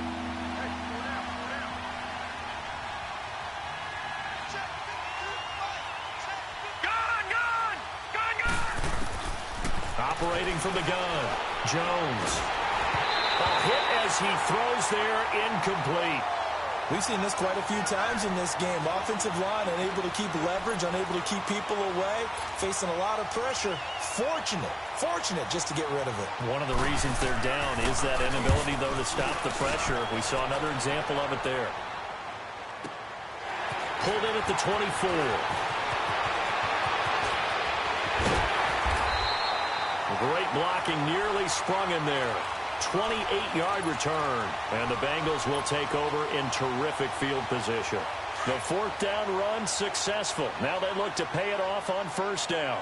Operating from the gun, Jones. A hit as he throws there, incomplete. We've seen this quite a few times in this game. Offensive line unable to keep leverage, unable to keep people away, facing a lot of pressure. Fortunate just to get rid of it. One of the reasons they're down is that inability, though, to stop the pressure. We saw another example of it there. Pulled in at the 24. Great blocking, nearly sprung him there. 28-yard return, and the Bengals will take over in terrific field position. The fourth down run successful. Now they look to pay it off on first down.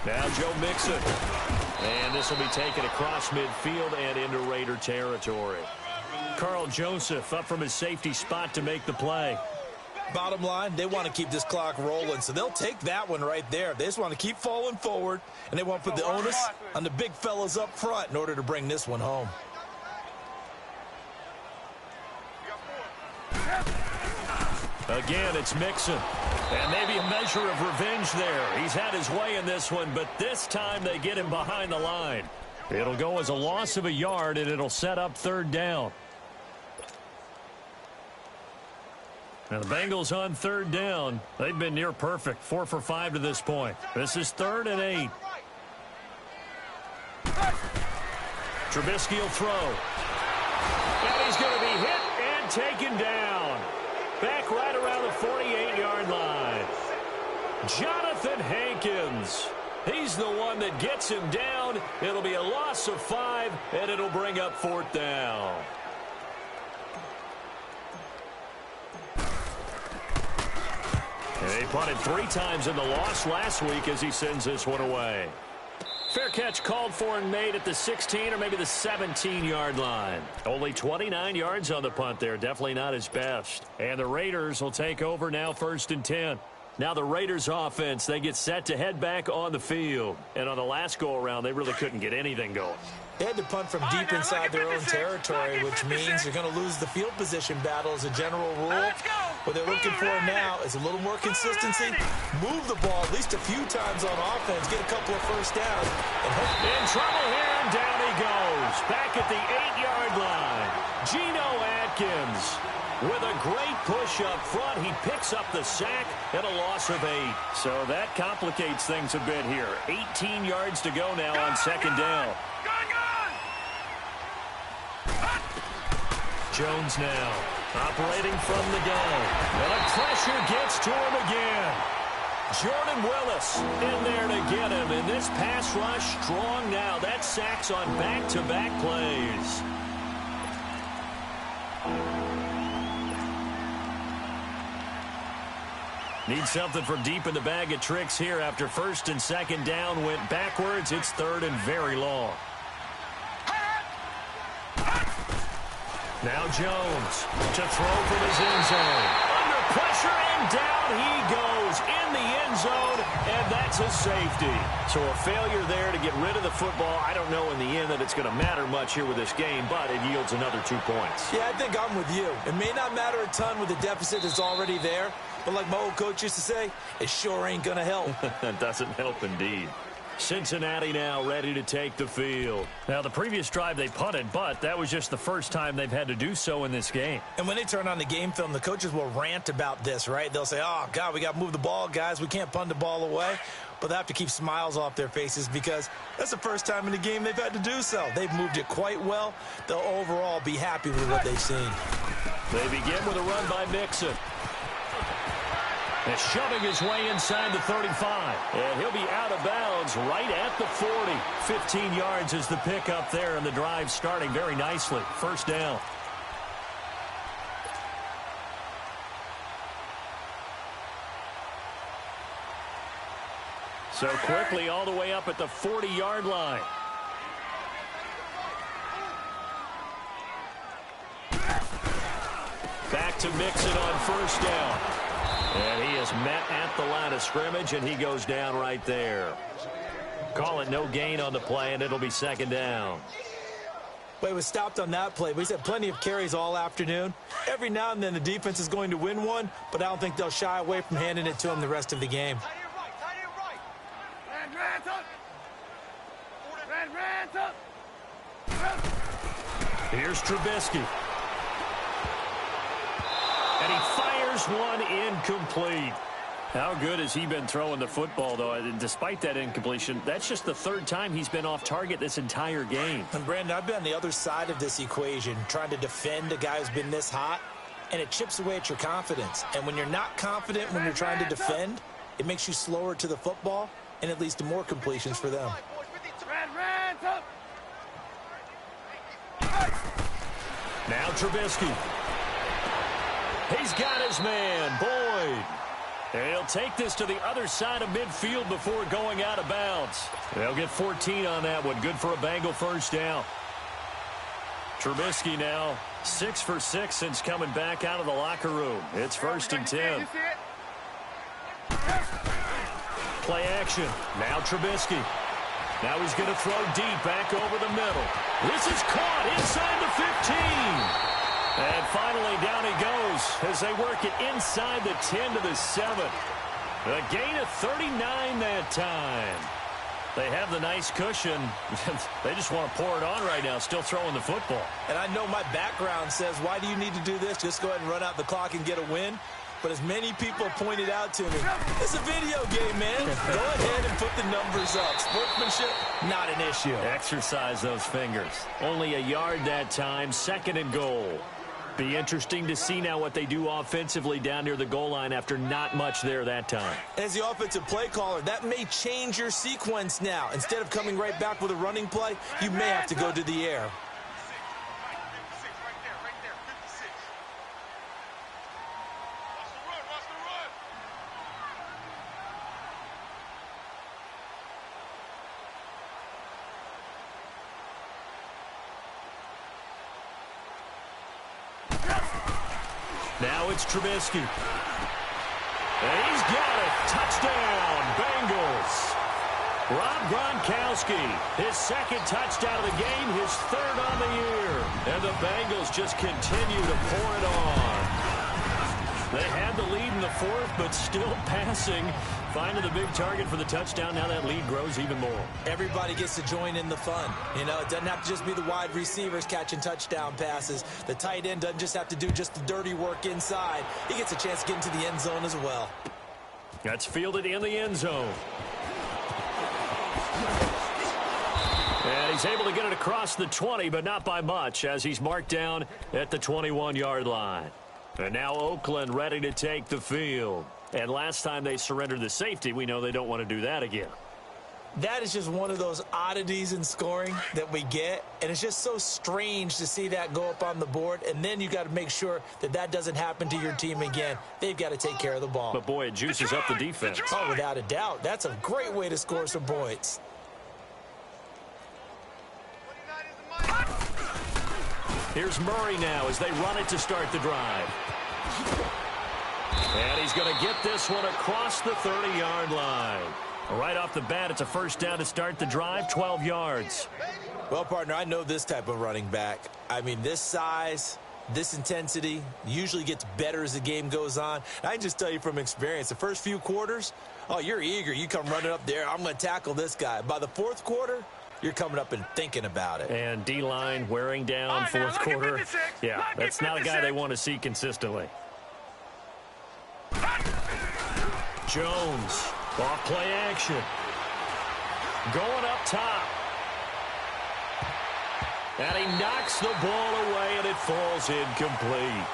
Now Joe Mixon. And this will be taken across midfield and into Raider territory. Carl Joseph up from his safety spot to make the play. Bottom line, they want to keep this clock rolling, so they'll take that one right there. They just want to keep falling forward, and they want to put the onus on the big fellas up front in order to bring this one home. Again, it's Mixon. And maybe a measure of revenge there. He's had his way in this one, but this time they get him behind the line. It'll go as a loss of a yard, and it'll set up third down. Now the Bengals on third down. They've been near perfect. 4 for 5 to this point. This is 3rd and 8. Trubisky will throw. And he's going to be hit and taken down. Back right around the 48-yard line. Jonathan Hankins. He's the one that gets him down. It'll be a loss of 5, and it'll bring up 4th down. He punted 3 times in the loss last week as he sends this one away. Fair catch called for and made at the 16 or maybe the 17-yard line. Only 29 yards on the punt there. Definitely not his best. And the Raiders will take over now 1st and 10. Now the Raiders offense, they get set to head back on the field. And on the last go-around, they really couldn't get anything going. They had to punt from deep inside their own territory, which means you're going to lose the field position battle as a general rule. What they're looking for now is a little more consistency. Move the ball at least a few times on offense. Get a couple of first downs. In trouble here, and down he goes. Back at the 8-yard line. Geno Atkins with a great push up front. He picks up the sack and a loss of 8. So that complicates things a bit here. 18 yards to go now on 2nd down. Jones now operating from the gun. And the pressure gets to him again. Jordan Willis in there to get him. And this pass rush strong now. That sacks on back-to-back plays. Need something from deep in the bag of tricks here after 1st and 2nd down went backwards. It's 3rd and very long. Now Jones to throw from his end zone. Under pressure and down he goes in the end zone, and that's a safety. So a failure there to get rid of the football. I don't know in the end that it's going to matter much here with this game, but it yields another 2 points. Yeah, I think I'm with you. It may not matter a ton with the deficit that's already there, but like my old coach used to say, it sure ain't going to help. That doesn't help indeed. Cincinnati now ready to take the field. Now, the previous drive they punted, but that was just the first time they've had to do so in this game. And when they turn on the game film, the coaches will rant about this, right? They'll say, oh, God, we got to move the ball, guys. We can't punt the ball away. But they have to keep smiles off their faces because that's the first time in the game they've had to do so. They've moved it quite well. They'll overall be happy with what they've seen. They begin with a run by Mixon. And shoving his way inside the 35. And he'll be out of bounds right at the 40. 15 yards is the pickup there, and the drive starting very nicely. First down. So quickly all the way up at the 40-yard line. Back to Mixon on first down. And he is met at the line of scrimmage, and he goes down right there. Call it no gain on the play, and it'll be second down. But he was stopped on that play. But he's had plenty of carries all afternoon. Every now and then the defense is going to win one, but I don't think they'll shy away from handing it to him the rest of the game. Here's Trubisky. And he fires one incomplete. How good has he been throwing the football, though? Despite that incompletion, that's just the third time he's been off target this entire game. And, Brandon, I've been on the other side of this equation, trying to defend a guy who's been this hot, and it chips away at your confidence. And when you're not confident when you're trying to defend, it makes you slower to the football, and it leads to more completions for them. Now Trubisky. He's got his man, Boyd. And he'll take this to the other side of midfield before going out of bounds. They'll get 14 on that one. Good for a Bengal first down. Trubisky now 6 for 6 since coming back out of the locker room. It's 1st and 10. Play action. Now Trubisky. Now he's going to throw deep back over the middle. This is caught inside the 15. And finally down he goes as they work it inside the 10 to the 7. A gain of 39 that time. They have the nice cushion. They just want to pour it on right now, still throwing the football. And I know my background says, why do you need to do this? Just go ahead and run out the clock and get a win. But as many people pointed out to me, it's a video game, man. Go ahead and put the numbers up. Sportsmanship, not an issue. Exercise those fingers. Only a yard that time, 2nd and goal. Be interesting to see now what they do offensively down near the goal line after not much there that time. As the offensive play caller, that may change your sequence now. Instead of coming right back with a running play, you may have to go to the air. Now it's Trubisky. And he's got it. Touchdown, Bengals. Rob Gronkowski, his 2nd touchdown of the game, his 3rd on the year. And the Bengals just continue to pour it on. They had the lead in the 4th, but still passing. Finding the big target for the touchdown. Now that lead grows even more. Everybody gets to join in the fun. You know, it doesn't have to just be the wide receivers catching touchdown passes. The tight end doesn't just have to do just the dirty work inside. He gets a chance to get into the end zone as well. That's fielded in the end zone. And he's able to get it across the 20, but not by much, as he's marked down at the 21-yard line. And now Oakland ready to take the field. And last time they surrendered the safety, we know they don't want to do that again. That is just one of those oddities in scoring that we get. And it's just so strange to see that go up on the board. And then you got to make sure that that doesn't happen to your team again. They've got to take care of the ball. But, boy, it juices up the defense. Oh, without a doubt. That's a great way to score some points. Here's Murray now as they run it to start the drive. And he's going to get this one across the 30-yard line. Right off the bat, it's a first down to start the drive, 12 yards. Well, partner, I know this type of running back. I mean, this size, this intensity usually gets better as the game goes on. And I can just tell you from experience, the first few quarters, oh, you're eager. You come running up there, I'm going to tackle this guy. By the 4th quarter, you're coming up and thinking about it. And D-line wearing down, 4th quarter. Yeah, that's not a guy they want to see consistently. Jones, off play action. Going up top. And he knocks the ball away, and it falls incomplete.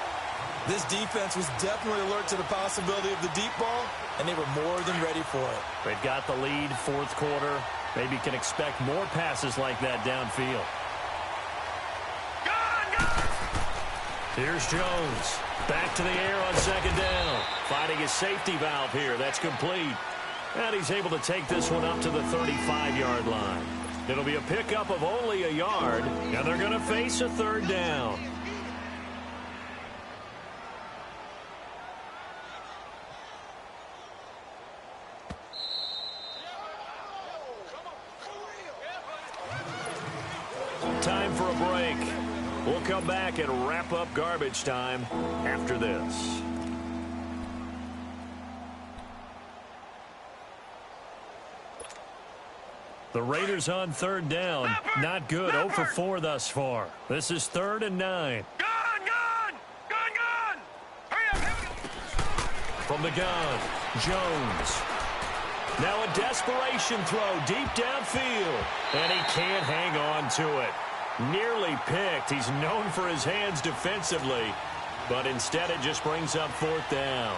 This defense was definitely alert to the possibility of the deep ball, and they were more than ready for it. They've got the lead, fourth quarter. Maybe can expect more passes like that downfield. Here's Jones. Back to the air on second down. Finding his safety valve here. That's complete. And he's able to take this one up to the 35-yard line. It'll be a pickup of only a yard, and they're going to face a third down. Time for a break. We'll come back and wrap up garbage time after this. The Raiders on third down. Not good. 0 for 4 thus far. This is 3rd and 9. Gone! Hurry up! From the gun, Jones. Now a desperation throw deep downfield. And he can't hang on to it. Nearly picked. He's known for his hands defensively. But instead it just brings up 4th down.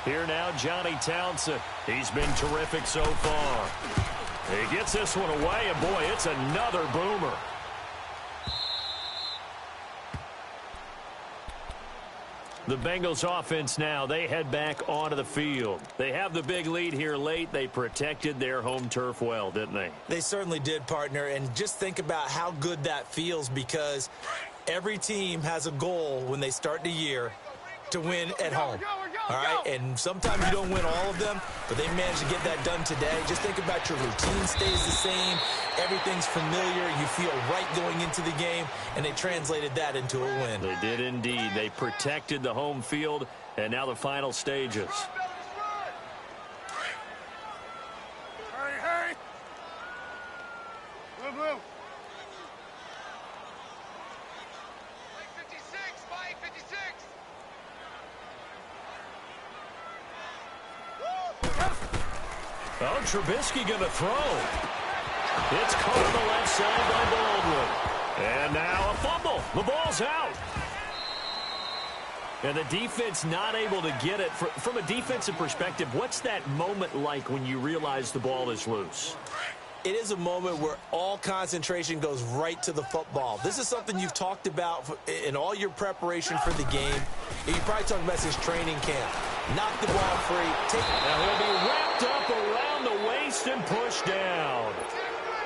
Here now, Johnny Townsend. He's been terrific so far. He gets this one away, and boy, it's another boomer. The Bengals offense now, they head back onto the field. They have the big lead here late. They protected their home turf well, didn't they? They certainly did, partner, and just think about how good that feels because every team has a goal when they start the year to win at home. All right, and sometimes you don't win all of them, but they managed to get that done today. Just think about your routine stays the same. Everything's familiar. You feel right going into the game, and they translated that into a win. They did indeed. They protected the home field, and now the final stages. Hurry! Move! 56, Mike, 56! Oh, Trubisky going to throw. It's caught on the left side by Baldwin. And now a fumble. The ball's out. And the defense not able to get it. From a defensive perspective, what's that moment like when you realize the ball is loose? It is a moment where all concentration goes right to the football. This is something you've talked about in all your preparation for the game. You probably talked about since training camp. Knock the ball free. Now he'll be wrapped up around the waist and pushed down.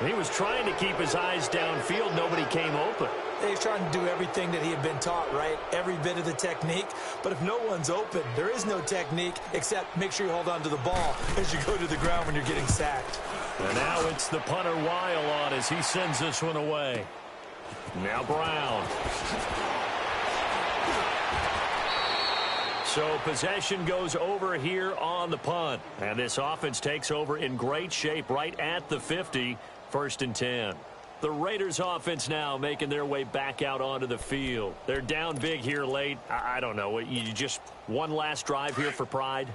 He was trying to keep his eyes downfield. Nobody came open. He's trying to do everything that he had been taught, right? Every bit of the technique. But if no one's open, there is no technique except make sure you hold on to the ball as you go to the ground when you're getting sacked. And now it's the punter Weil on as he sends this one away. Now Brown. So possession goes over here on the punt. And this offense takes over in great shape right at the 50. 1st and 10. The Raiders offense now making their way back out onto the field. They're down big here late. I don't know. You just one last drive here for pride?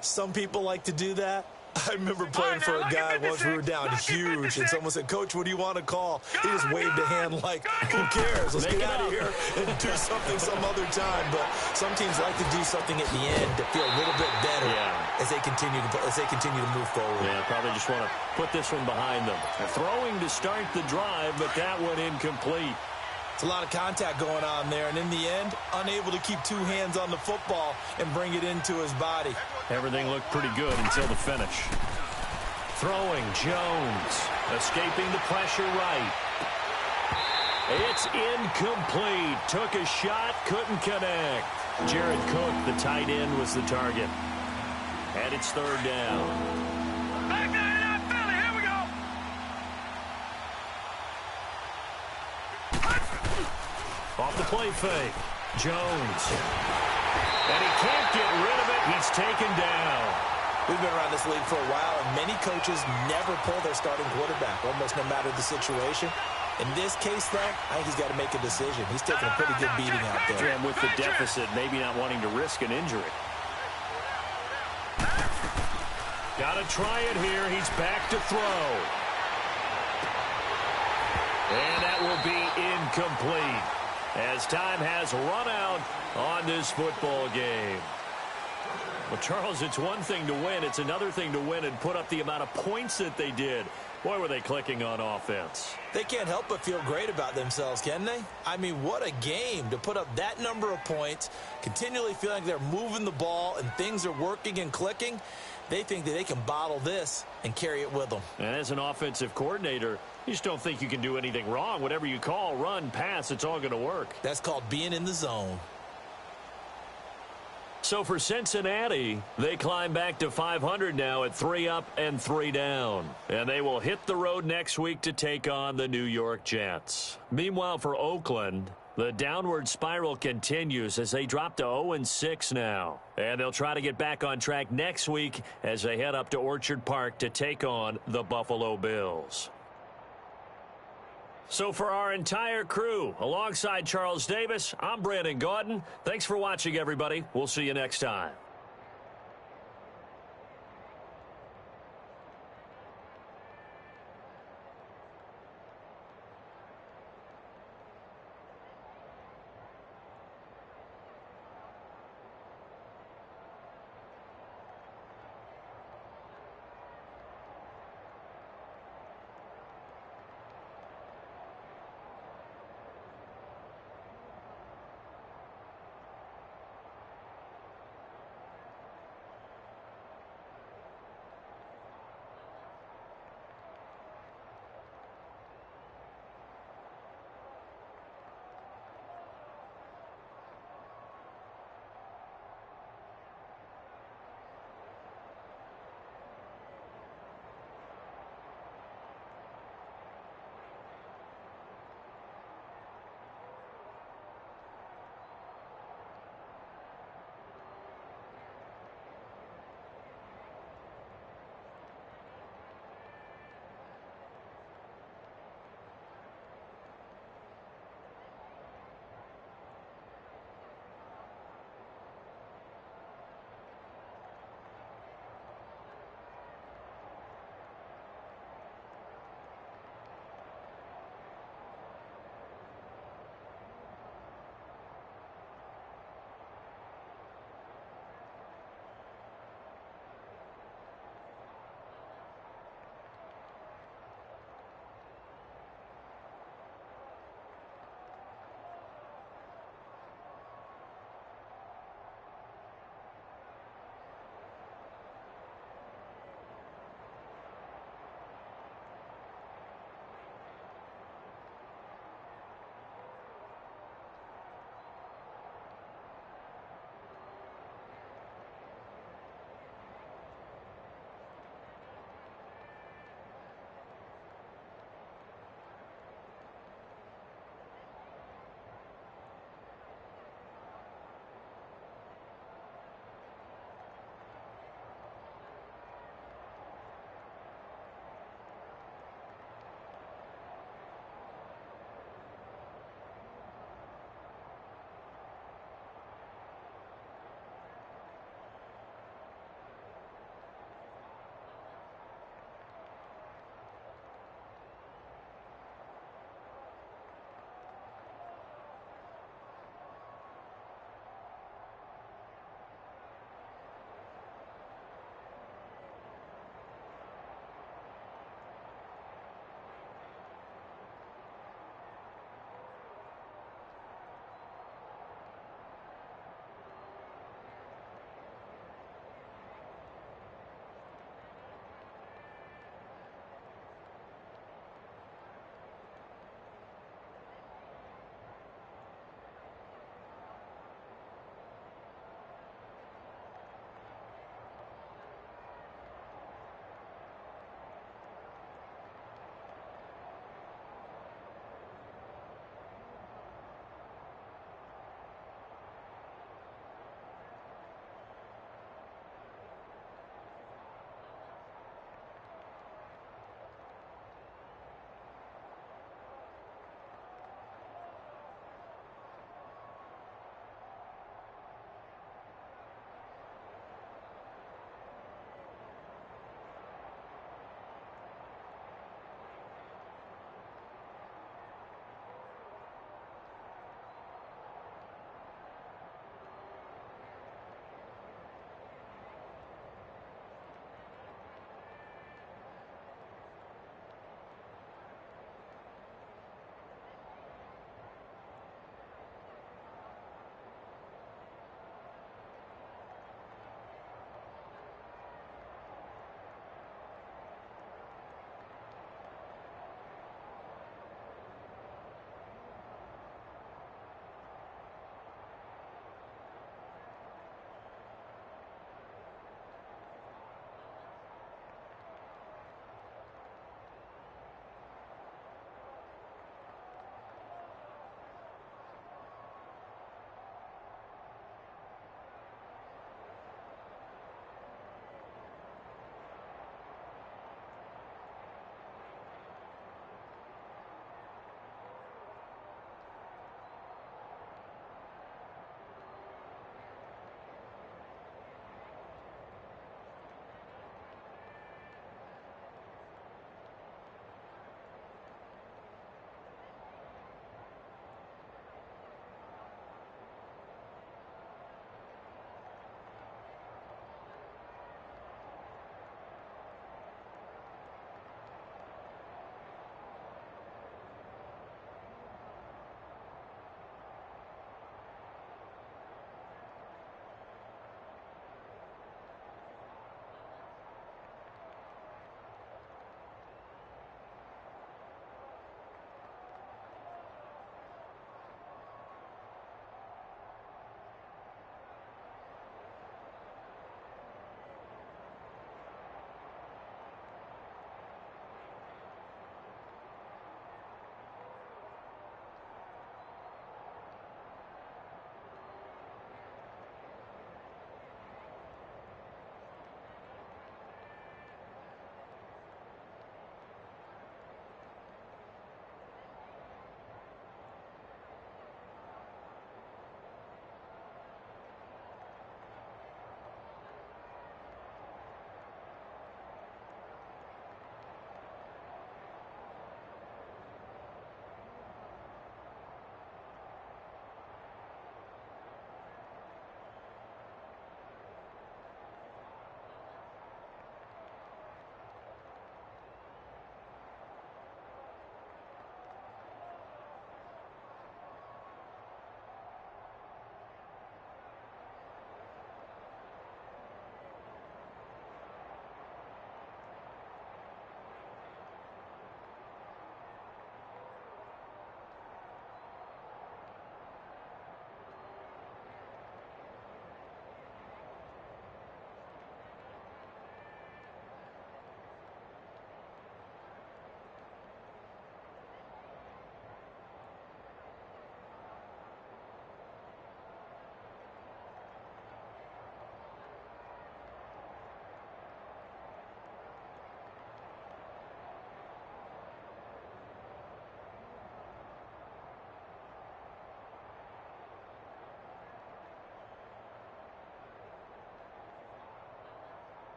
Some people like to do that. I remember playing for a guy once we were down huge, and someone said, "Coach, what do you want to call?" He just waved a hand like, who cares? Let's get out of here and do something some other time. But some teams like to do something at the end to feel a little bit better as they continue to move forward. Yeah, probably just want to put this one behind them. Throwing to start the drive, but that one incomplete. It's a lot of contact going on there, and in the end, unable to keep 2 hands on the football and bring it into his body. Everything looked pretty good until the finish. Throwing, Jones, escaping the pressure right. It's incomplete. Took a shot, couldn't connect. Jared Cook, the tight end, was the target. And it's 3rd down. Back there in that belly, here we go! Off the play fake. Jones. And he can't get rid of it. He's taken down. We've been around this league for a while, and many coaches never pull their starting quarterback, almost no matter the situation. In this case, though, I think he's got to make a decision. He's taking a pretty good beating out there. And with the deficit, maybe not wanting to risk an injury. Got to try it here. He's back to throw. And that will be incomplete. as time has run out on this football game. Well, Charles, it's one thing to win. It's another thing to win and put up the amount of points that they did. Boy, were they clicking on offense. They can't help but feel great about themselves, can they? I mean, what a game to put up that number of points, continually feeling like they're moving the ball and things are working and clicking. They think that they can bottle this and carry it with them. And as an offensive coordinator, you just don't think you can do anything wrong. Whatever you call, run, pass, it's all going to work. That's called being in the zone. So for Cincinnati, they climb back to 500 now at 3 up and 3 down. And they will hit the road next week to take on the New York Jets. Meanwhile, for Oakland, the downward spiral continues as they drop to 0-6 now. And they'll try to get back on track next week as they head up to Orchard Park to take on the Buffalo Bills. So for our entire crew, alongside Charles Davis, I'm Brandon Gaudin. Thanks for watching, everybody. We'll see you next time.